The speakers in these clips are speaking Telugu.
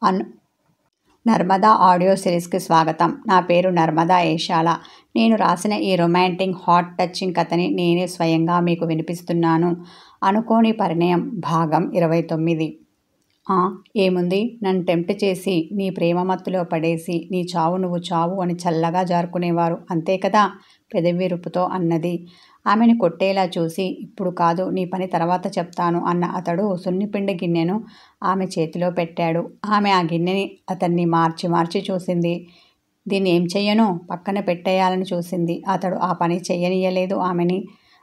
అన్ నర్మదా ఆడియో సిరీస్కి స్వాగతం. నా పేరు నర్మదా ఏషాల. నేను రాసిన ఈ రొమాంటిక్ హార్ట్ టచింగ్ కథని నేనే స్వయంగా మీకు వినిపిస్తున్నాను. అనుకోని పరిణయం భాగం 29. ఏముంది, నన్ను టెంప్ట్ చేసి నీ ప్రేమ మత్తులో పడేసి నీ చావు నువ్వు చావు అని చల్లగా జారుకునేవారు అంతే కదా, పెదవి రుపుతో అన్నది. ఆమెను కొట్టేలా చూసి, ఇప్పుడు కాదు, నీ పని తర్వాత చెప్తాను అన్న అతడు సున్నిపిండి గిన్నెను ఆమె చేతిలో పెట్టాడు. ఆమె ఆ గిన్నెని అతన్ని మార్చి మార్చి చూసింది. దీన్ని ఏం చెయ్యను, పక్కన పెట్టేయాలని చూసింది. అతడు ఆ పని చెయ్యనీయలేదు ఆమెని.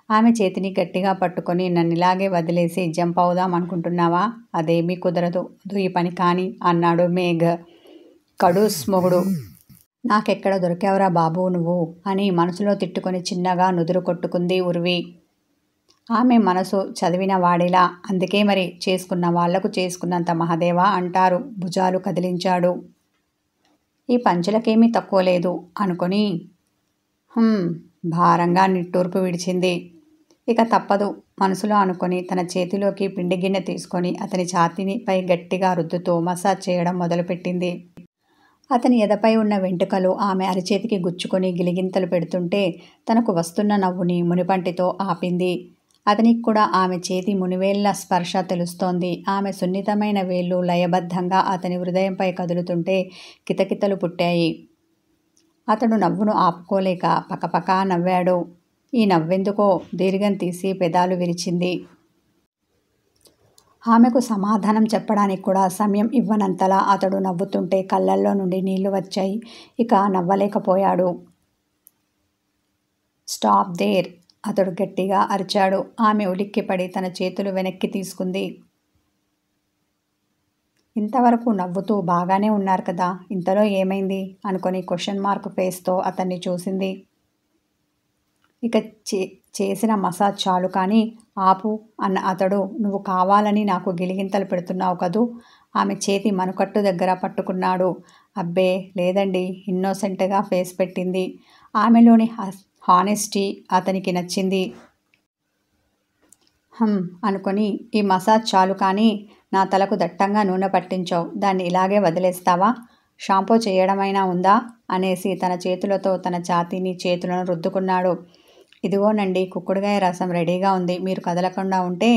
ఆమె చేతిని గట్టిగా పట్టుకొని, నన్నిలాగే వదిలేసి జంప్ అవుదాం అనుకుంటున్నావా? అదేమీ కుదరదు, ఈ పని కాని అన్నాడు మేఘ్. కడూస్ మొగుడు. నాకెక్కడ దొరికావురా బాబూ నువ్వు అని మనసులో తిట్టుకొని చిన్నగా నుదురు కొట్టుకుంది ఉర్వి. ఆమె మనసు చదివిన వాడిలా, అందుకే మరి చేసుకున్న వాళ్లకు చేసుకున్నంత మహదేవా అంటారు. భుజాలు కదిలించాడు. ఈ పంచులకేమీ తక్కువ లేదు అనుకొని భారంగా నిట్టూర్పు విడిచింది. ఇక తప్పదు మనసులో అనుకొని తన చేతిలోకి పిండి గిన్నె తీసుకొని అతని ఛాతీపై గట్టిగా రుద్దుతూ మసాజ్ చేయడం మొదలుపెట్టింది. అతని ఎదపై ఉన్న వెంట్రుకలు ఆమె అరచేతికి గుచ్చుకొని గిలిగింతలు పెడుతుంటే తనకు వస్తున్న నవ్వుని మునిపంటితో ఆపింది. అతనికి కూడా ఆమె చేతి మునివేళ్ల స్పర్శ తెలుస్తోంది. ఆమె సున్నితమైన వేళ్లు లయబద్ధంగా అతని హృదయంపై కదులుతుంటే కితకితలు పుట్టాయి. అతడు నవ్వును ఆపుకోలేక పకపకా నవ్వాడు. ఈ నవ్వెందుకో దీర్ఘం తీసి పెదాలు విరిచింది. ఆమెకు సమాధానం చెప్పడానికి కూడా సమయం ఇవ్వనంతలా అతడు నవ్వుతుంటే కళ్ళల్లో నుండి నీళ్లు వచ్చాయి. ఇక నవ్వలేకపోయాడు. స్టాప్ దేర్, అతడు గట్టిగా అరిచాడు. ఆమె ఉలిక్కిపడి తన చేతులు వెనక్కి తీసుకుంది. ఇంతవరకు నవ్వుతూ బాగానే ఉన్నారు కదా, ఇంతలో ఏమైంది అనుకొని క్వశ్చన్ మార్క్ ఫేస్తో అతన్ని చూసింది. ఇక చేసిన మసాజ్ చాలు కానీ ఆపు అన్న అతడు, నువ్వు కావాలని నాకు గిలిగింతలు పెడుతున్నావు కదూ. ఆమె చేతి మనుకట్టు దగ్గర పట్టుకున్నాడు. అబ్బే లేదండి, ఇన్నోసెంట్గా ఫేస్ పెట్టింది. ఆమెలోని హానెస్టీ అతనికి నచ్చింది. అనుకొని, ఈ మసాజ్ చాలు కానీ నా తలకు దట్టంగా నూనె పట్టించావు, దాన్ని ఇలాగే వదిలేస్తావా? షాంపూ చేయడమైనా ఉందా అనేసి తన చేతులతో తన ఛాతీని చేతులను రుద్దుకున్నాడు. ఇదిగోనండి, కుక్కుడుగాయ రసం రెడీగా ఉంది, మీరు కదలకుండా ఉంటే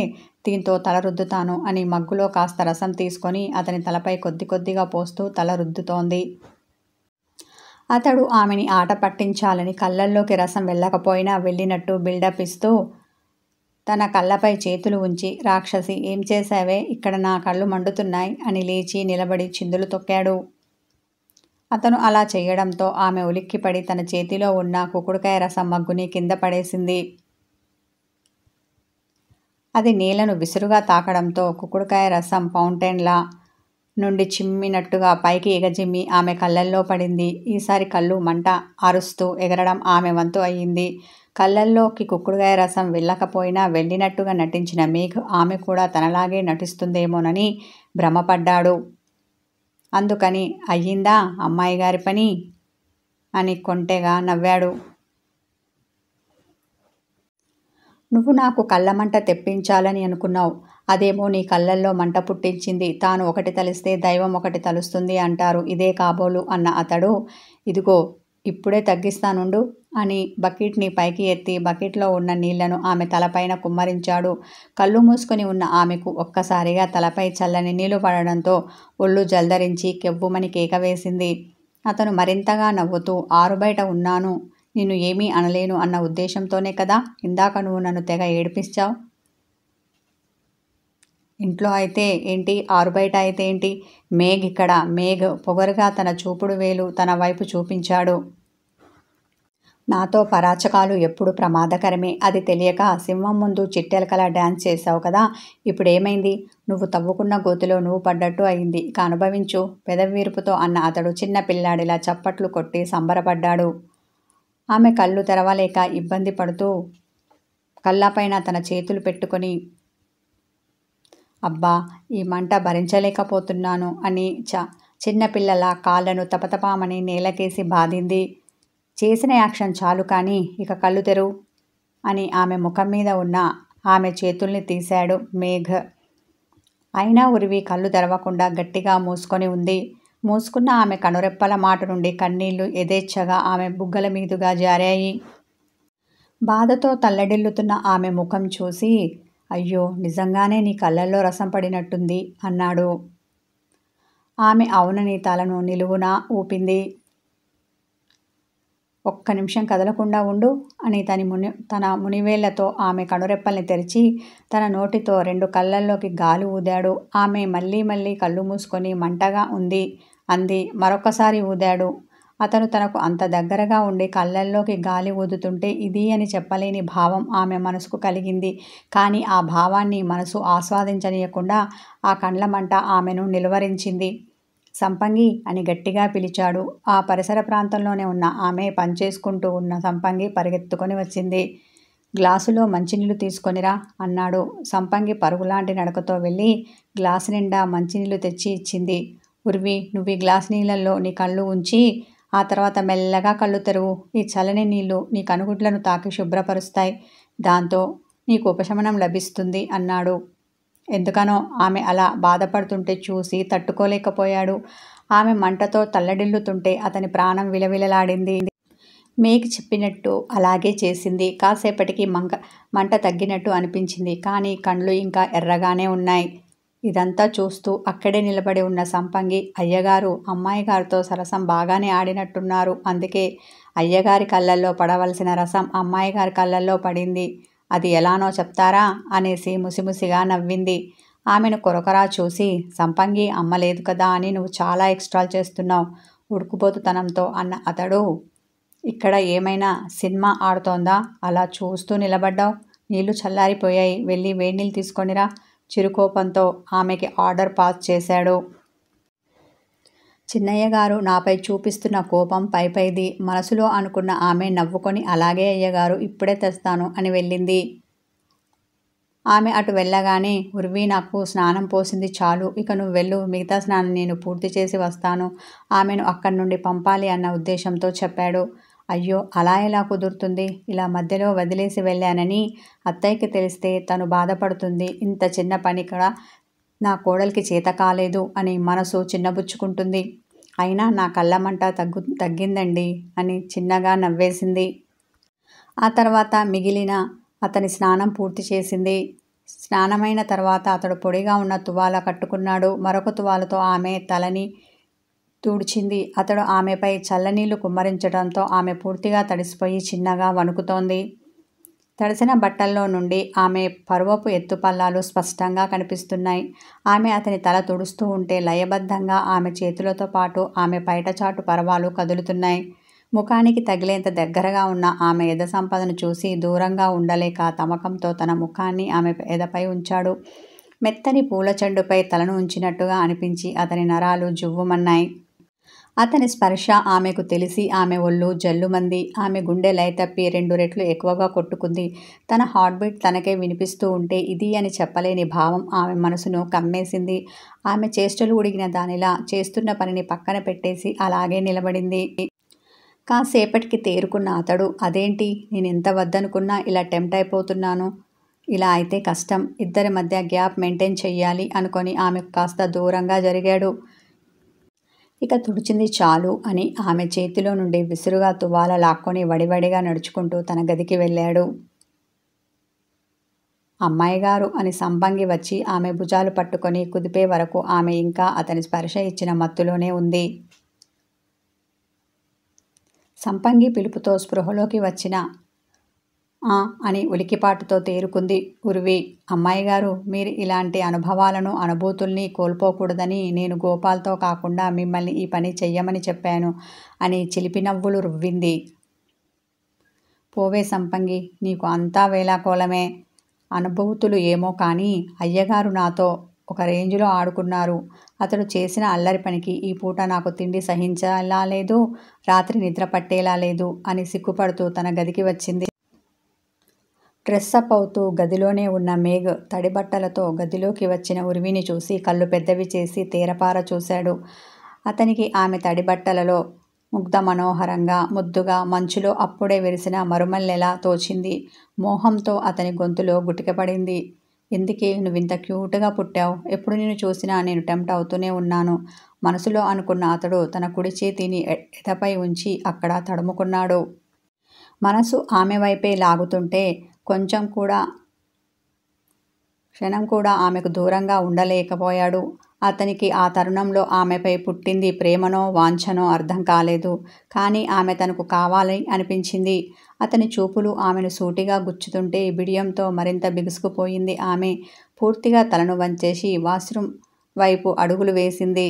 దీంతో తల రుద్దుతాను అని మగ్గులో కాస్త రసం తీసుకొని అతని తలపై కొద్ది కొద్దిగా పోస్తూ తల రుద్దుతోంది. అతడు ఆమెని ఆట పట్టించాలని కళ్ళల్లోకి రసం వెళ్ళకపోయినా వెళ్ళినట్టు బిల్డప్ ఇస్తూ తన కళ్ళపై చేతులు ఉంచి, రాక్షసి ఏం చేశావే, ఇక్కడ నా కళ్ళు మండుతున్నాయి అని లేచి నిలబడి చిందులు తొక్కాడు. అతను అలా చేయడంతో ఆమె ఉలిక్కిపడి తన చేతిలో ఉన్న కుక్కుడుకాయ రసం మగ్గుని కింద పడేసింది. అది నేలను విసురుగా తాకడంతో కుక్కుడుకాయ రసం ఫౌంటైన్లా నుండి చిమ్మినట్టుగా పైకి ఎగజిమ్మి ఆమె కళ్ళల్లో పడింది. ఈసారి కళ్ళు మంట అరుస్తూ ఎగరడం ఆమె వంతు అయ్యింది. కళ్ళల్లోకి కుక్కుడుకాయ రసం వెళ్ళకపోయినా వెళ్ళినట్టుగా నటించిన మేఘ్ ఆమె కూడా తనలాగే నటిస్తుందేమోనని భ్రమపడ్డాడు. అందుకని, అయ్యిందా అమ్మాయి గారి పని అని కొంటెగా నవ్వాడు. నువ్వు నాకు కళ్ళమంట తెప్పించాలని అనుకున్నావు, అదేమో నీ కళ్ళల్లో మంట పుట్టించింది. తాను ఒకటి తలిస్తే దైవం ఒకటి తలుస్తుంది అంటారు, ఇదే కాబోలు అన్న అతడు, ఇదిగో ఇప్పుడే తగ్గిస్తానుండు అని బకెట్ని పైకి ఎత్తి బకెట్లో ఉన్న నీళ్లను ఆమె తలపైన కుమ్మరించాడు. కళ్ళు మూసుకొని ఉన్న ఆమెకు ఒక్కసారిగా తలపై చల్లని నీళ్లు పడడంతో ఒళ్ళు జల్దరించి కెవ్వుమని కేక వేసింది. అతను మరింతగా నవ్వుతూ, ఆరుబయట ఉన్నాను, నిన్ను ఏమీ అనలేను అన్న ఉద్దేశంతోనే కదా ఇందాక నువ్వు నన్ను తెగ ఏడిపించావు. ఇంట్లో అయితే ఏంటి, ఆరుబయట అయితే ఏంటి? మేఘ్ ఇక్కడ. మేఘ్ పొగరుగా తన చూపుడు వేలు తన వైపు చూపించాడు. నాతో పరాచకాలు ఎప్పుడు ప్రమాదకరమే, అది తెలియక సింహం ముందు చిట్టెలకలా డ్యాన్స్ చేశావు కదా, ఇప్పుడేమైంది? నువ్వు తవ్వుకున్న గోతిలో నువ్వు పడ్డట్టు అయింది, ఇక అనుభవించు పెదవి వీరుపుతో అన్న అతడు చిన్న పిల్లాడిలా చప్పట్లు కొట్టి సంబరపడ్డాడు. ఆమె కళ్ళు తెరవలేక ఇబ్బంది పడుతూ కళ్ళపైన తన చేతులు పెట్టుకొని, అబ్బా ఈ మంట భరించలేకపోతున్నాను అని చిన్నపిల్లల కాళ్లను తపతపామని నేలకేసి బాదింది. చేసిన యాక్షన్ చాలు కానీ ఇక కళ్ళు తెరువు అని ఆమె ముఖం మీద ఉన్న ఆమె చేతుల్ని తీశాడు మేఘ్. అయినా ఉరివి కళ్ళు తెరవకుండా గట్టిగా మూసుకొని ఉంది. మూసుకున్న ఆమె కనురెప్పల మాట నుండి కన్నీళ్లు యథేచ్ఛగా ఆమె బుగ్గల మీదుగా జారాయి. బాధతో తల్లడిల్లుతున్న ఆమె ముఖం చూసి, అయ్యో, నిజంగానే నీ కళ్ళల్లో రసం పడినట్టుంది అన్నాడు. ఆమె అవునని తలను నిలువునా ఊపింది. ఒక్క నిమిషం కదలకుండా ఉండు అని తన మునివేళ్లతో ఆమె కనురెప్పల్ని తెరిచి తన నోటితో 2 కళ్ళల్లోకి గాలి ఊదాడు. ఆమె మళ్ళీ మళ్ళీ కళ్ళు మూసుకొని మంటగా ఉంది అంది. మరొకసారి ఊదాడు. అతను తనకు అంత దగ్గరగా ఉండి కళ్ళల్లోకి గాలి ఊదుతుంటే ఇది అని చెప్పలేని భావం ఆమె మనసుకు కలిగింది. కానీ ఆ భావాన్ని మనసు ఆస్వాదించనీయకుండా ఆ కండ్ల మంట ఆమెను నిలువరించింది. సంపంగి అని గట్టిగా పిలిచాడు. ఆ పరిసర ప్రాంతంలోనే ఉన్న ఆమె పనిచేసుకుంటూ ఉన్న సంపంగి పరిగెత్తుకొని వచ్చింది. గ్లాసులో మంచినీళ్లు తీసుకొనిరా అన్నాడు. సంపంగి పరుగులాంటి నడకతో వెళ్ళి గ్లాసు నిండా మంచినీళ్లు తెచ్చి ఇచ్చింది. ఉర్వి, నువ్వు ఈ గ్లాసు నీళ్ళల్లో నీ కళ్ళు ఉంచి ఆ తర్వాత మెల్లగా కళ్ళు తెరువు. ఈ చల్లని నీళ్లు నీ కనుగుడ్లను తాకి శుభ్రపరుస్తాయి. దాంతో నీకు ఉపశమనం లభిస్తుంది అన్నాడు. ఎందుకనో ఆమె అలా బాధపడుతుంటే చూసి తట్టుకోలేకపోయాడు. ఆమె మంటతో తల్లడిల్లుతుంటే అతని ప్రాణం విలవిలలాడింది. మేకి చెప్పినట్టు అలాగే చేసింది. కాసేపటికి మంట తగ్గినట్టు అనిపించింది. కానీ కండ్లు ఇంకా ఎర్రగానే ఉన్నాయి. ఇదంతా చూస్తూ అక్కడే నిలబడి ఉన్న సంపంగి, అయ్యగారు అమ్మాయి గారితో సరసం బాగానే ఆడినట్టున్నారు. అందుకే అయ్యగారి కళ్ళల్లో పడవలసిన రసం అమ్మాయి గారి కళ్ళల్లో పడింది. అది ఎలానో చెప్తారా అనేసి ముసిముసిగా నవ్వింది. ఆమెను కొరకొరా చూసి, సంపంగి అమ్మ లేదు కదా అని నువ్వు చాలా ఎక్స్ట్రాలు చేస్తున్నావు ఉడుకుపోతుతనంతో అన్న అతడు, ఇక్కడ ఏమైనా సినిమా ఆడుతోందా? అలా చూస్తూ నిలబడ్డావు. నీళ్లు చల్లారిపోయాయి. వెళ్ళి వేడినీళ్ళు తీసుకొనిరా. చిరుకోపంతో ఆమెకి ఆర్డర్ పాస్ చేశాడు. చిన్నయ్య గారు నాపై చూపిస్తున్న కోపం పైపైది. మనసులో అనుకున్న ఆమె నవ్వుకొని అలాగే అయ్యగారు, ఇప్పుడే తెస్తాను అని వెళ్ళింది. ఆమె అటు వెళ్ళగానే, ఉర్వి, నాకు స్నానం పోసింది చాలు, ఇక నువ్వు వెళ్ళు, మిగతా స్నానం నేను పూర్తి చేసి వస్తాను. ఆమెను అక్కడి నుండి పంపాలి అన్న ఉద్దేశంతో చెప్పాడు. అయ్యో, అలా ఎలా కుదురుతుంది? ఇలా మధ్యలో వదిలేసి వెళ్ళానని అత్తయ్యకి తెలిస్తే తను బాధపడుతుంది. ఇంత చిన్న పని కూడా నా కోడలికి చేత కాలేదు అని మనసు చిన్నబుచ్చుకుంటుంది. అయినా నా కళ్ళమంట తగ్గిందండి అని చిన్నగా నవ్వేసింది. ఆ తర్వాత మిగిలిన అతని స్నానం పూర్తి చేసింది. స్నానమైన తర్వాత అతడు పొడిగా ఉన్న తువాల కట్టుకున్నాడు. మరొక తువాలతో ఆమె తలని తుడిచింది. అతడు ఆమెపై చల్లనీళ్లు కుమ్మరించడంతో ఆమె పూర్తిగా తడిసిపోయి చిన్నగా వణుకుతోంది. తడిసిన బట్టల్లో నుండి ఆమె పరువపు ఎత్తుపల్లాలు స్పష్టంగా కనిపిస్తున్నాయి. ఆమె అతని తల తుడుస్తూ ఉంటే లయబద్ధంగా ఆమె చేతులతో పాటు ఆమె పైటచాటు పరవాలు కదులుతున్నాయి. ముఖానికి తగిలేంత దగ్గరగా ఉన్న ఆమె ఎద సంపదను చూసి దూరంగా ఉండలేక తమకంతో తన ముఖాన్ని ఆమె ఎదపై ఉంచాడు. మెత్తని పూల చెండుపై తలను ఉంచినట్టుగా అనిపించి అతని నరాలు జువ్వుమన్నాయి. అతని స్పర్శ ఆమెకు తెలిసి ఆమె ఒళ్ళు జల్లుమంది. ఆమె గుండె లయతప్పి 2 రెట్లు ఎక్కువగా కొట్టుకుంది. తన హార్ట్బీట్ తనకే వినిపిస్తూ ఉంటే ఇది అని చెప్పలేని భావం ఆమె మనసును కమ్మేసింది. ఆమె చేష్టలు ఉడిగిన దానిలా చేస్తున్న పనిని పక్కన పెట్టేసి అలాగే నిలబడింది. కాసేపటికి తేరుకున్న అతడు, అదేంటి, నేనెంత వద్దనుకున్నా ఇలా టెంప్ట్ అయిపోతున్నాను. ఇలా అయితే కష్టం. ఇద్దరి మధ్య గ్యాప్ మెయింటైన్ చెయ్యాలి అనుకొని ఆమెకు కాస్త దూరంగా జరిగాడు. ఇక తుడిచింది చాలు అని ఆమె చేతిలో నుండి విసురుగా తువాల లాక్కొని వడివడిగా నడుచుకుంటూ తన గదికి వెళ్ళాడు. అమ్మాయి గారు అని సంపంగి వచ్చి ఆమె భుజాలు పట్టుకొని కుదిపే వరకు ఆమె ఇంకా అతని స్పర్శ ఇచ్చిన మత్తులోనే ఉంది. సంపంగి పిలుపుతో స్పృహలోకి వచ్చిన అని ఉలికిపాటుతో తేరుకుంది ఉర్వి. అమ్మాయి గారు, మీరు ఇలాంటి అనుభవాలను అనుభూతుల్ని కోల్పోకూడదని నేను గోపాల్తో కాకుండా మిమ్మల్ని ఈ పని చెయ్యమని చెప్పాను అని చిలిపి నవ్వులు రువ్వింది. పోవే సంపంగి, నీకు అంతా వేళాకోళమే. అనుభూతులు ఏమో కానీ అయ్యగారు నాతో ఒక రేంజ్లో ఆడుకున్నారు. అతడు చేసిన అల్లరి పనికి ఈ పూట నాకు తిండి సహించేలా లేదు, రాత్రి నిద్ర పట్టేలా లేదు అని సిగ్గుపడుతూ తన గదికి వచ్చింది. డ్రెస్అప్ అవుతూ గదిలోనే ఉన్న మేఘ్ తడిబట్టలతో గదిలోకి వచ్చిన ఉర్విని చూసి కళ్ళు పెద్దవి చేసి తేరపార చూశాడు. అతనికి ఆమె తడిబట్టలలో ముగ్ధ మనోహరంగా, ముద్దుగా, మంచులో అప్పుడే విరిసిన మరుమల్లెలా తోచింది. మోహంతో అతని గొంతులో గుటికపడింది. ఎందుకే నువ్వింత క్యూట్గా పుట్టావు? ఎప్పుడు నిన్ను చూసినా నేను టెంప్ట్ అవుతూనే ఉన్నాను. మనసులో అనుకున్న అతడు తన కుడి చేతిని ఎదపై ఉంచి అక్కడ తడుముకున్నాడు. మనసు ఆమె వైపే లాగుతుంటే క్షణం కూడా ఆమెకు దూరంగా ఉండలేకపోయాడు. అతనికి ఆ తరుణంలో ఆమెపై పుట్టింది ప్రేమనో వాంఛనో అర్థం కాలేదు. కానీ ఆమె తనకు కావాలి అనిపించింది. అతని చూపులు ఆమెను సూటిగా గుచ్చుతుంటే బిడియంతో మరింత బిగుసుకుపోయింది ఆమె. పూర్తిగా తలను వంచేసి వాష్రూమ్ వైపు అడుగులు వేసింది.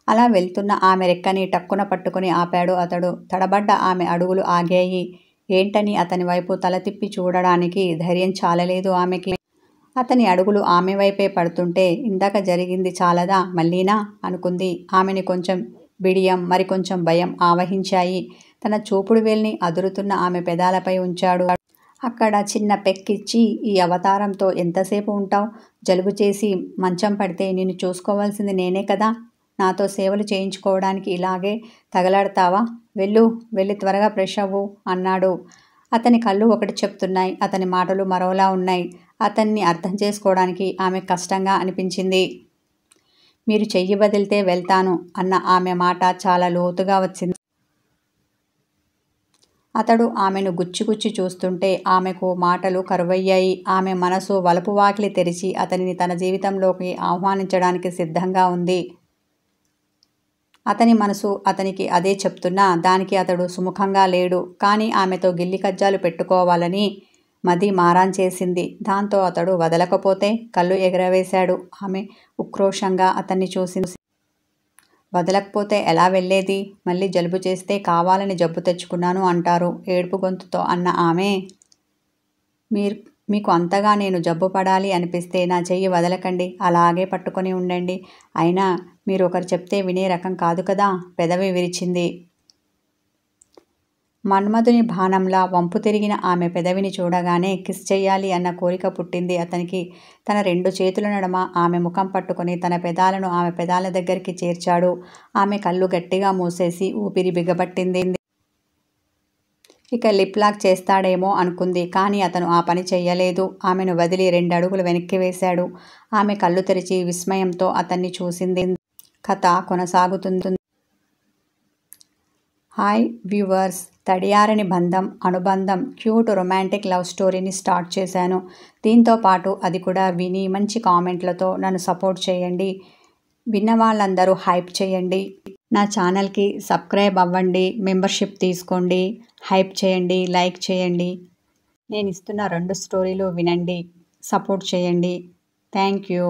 అలా వెళ్తున్న ఆమె రెక్కని టక్కున పట్టుకుని ఆపాడు అతడు. తడబడ్డ ఆమె అడుగులు ఆగాయి. ఏంటని అతని వైపు తల తిప్పి చూడడానికి ధైర్యం చాలలేదు ఆమెకి. అతని అడుగులు ఆమె వైపే పడుతుంటే ఇందాక జరిగింది చాలదా మళ్ళీనా అనుకుంది. ఆమెని కొంచెం బిడియం, మరికొంచెం భయం ఆవహించాయి. తన చూపుడు వేలిని అదురుతున్న ఆమె పెదాలపై ఉంచాడు. అక్కడ చిన్న పెక్కిచ్చి, ఈ అవతారంతో ఎంతసేపు ఉంటావు? జలుబు చేసి మంచం పడితే నిన్ను చూసుకోవాల్సింది నేనే కదా. నాతో సేవలు చేయించుకోవడానికి ఇలాగే తగలడతావా? వెళ్ళి త్వరగా ఫ్రెష్ అవ్వు అన్నాడు. అతని కళ్ళు ఒకటి చెప్తున్నాయి, అతని మాటలు మరోలా ఉన్నాయి. అతన్ని అర్థం చేసుకోవడానికి ఆమె కష్టంగా అనిపించింది. మీరు చెయ్యి వదిలితే వెళ్తాను అన్న ఆమె మాట చాలా లోతుగా వచ్చింది. అతడు ఆమెను గుచ్చి చూస్తుంటే ఆమెకు మాటలు కరువయ్యాయి. ఆమె మనసు వలపు వాకిలి తెరిచి అతనిని తన జీవితంలోకి ఆహ్వానించడానికి సిద్ధంగా ఉంది. అతని మనసు అతనికి అదే చెప్తున్నా దానికి అతడు సుముఖంగా లేడు. కానీ ఆమెతో గిల్లి కజ్జాలు పెట్టుకోవాలని మది మారాన్ చేసింది. దాంతో అతడు వదలకపోతే కళ్ళు ఎగరవేశాడు. ఆమె ఉక్రోషంగా అతన్ని చూసింది. వదలకపోతే ఎలా వెళ్ళేది? మళ్ళీ జలుబు చేస్తే కావాలని జబ్బు తెచ్చుకున్నాను అంటారు ఏడుపు గొంతుతో అన్న ఆమె. మీకు అంతగా నేను జబ్బు పడాలి అనిపిస్తే నా చెయ్యి వదలకండి, అలాగే పట్టుకొని ఉండండి. అయినా మీరు ఒకరు చెప్తే వినే రకం కాదు కదా. పెదవి విరిచింది. మన్మధుని బాణంలా వంపు తిరిగిన ఆమె పెదవిని చూడగానే కిస్ చెయ్యాలి అన్న కోరిక పుట్టింది అతనికి. తన 2 చేతుల నడుమ ఆమె ముఖం పట్టుకుని తన పెదాలను ఆమె పెదాల దగ్గరికి చేర్చాడు. ఆమె కళ్ళు గట్టిగా మూసేసి ఊపిరి బిగబట్టింది. ఇక లిప్ లాక్ చేస్తాడేమో అనుకుంది. కానీ అతను ఆ పని చెయ్యలేదు. ఆమెను వదిలి 2 అడుగులు వెనక్కి వేశాడు. ఆమె కళ్ళు తెరిచి విస్మయంతో అతన్ని చూసింది. కథ కొనసాగుతుంది. హాయ్ వ్యూవర్స్, తడియారని బంధం, అనుబంధం, క్యూట్ రొమాంటిక్ లవ్ స్టోరీని స్టార్ట్ చేశాను. దీంతో పాటు అది కూడా విని మంచి కామెంట్లతో నన్ను సపోర్ట్ చేయండి. విన్న వాళ్ళందరూ హైప్ చేయండి. నా ఛానల్కి సబ్స్క్రైబ్ అవ్వండి, మెంబర్షిప్ తీసుకోండి, హైప్ చేయండి, లైక్ చేయండి. నేను ఇస్తున్న 2 స్టోరీలు వినండి, సపోర్ట్ చేయండి. Thank you.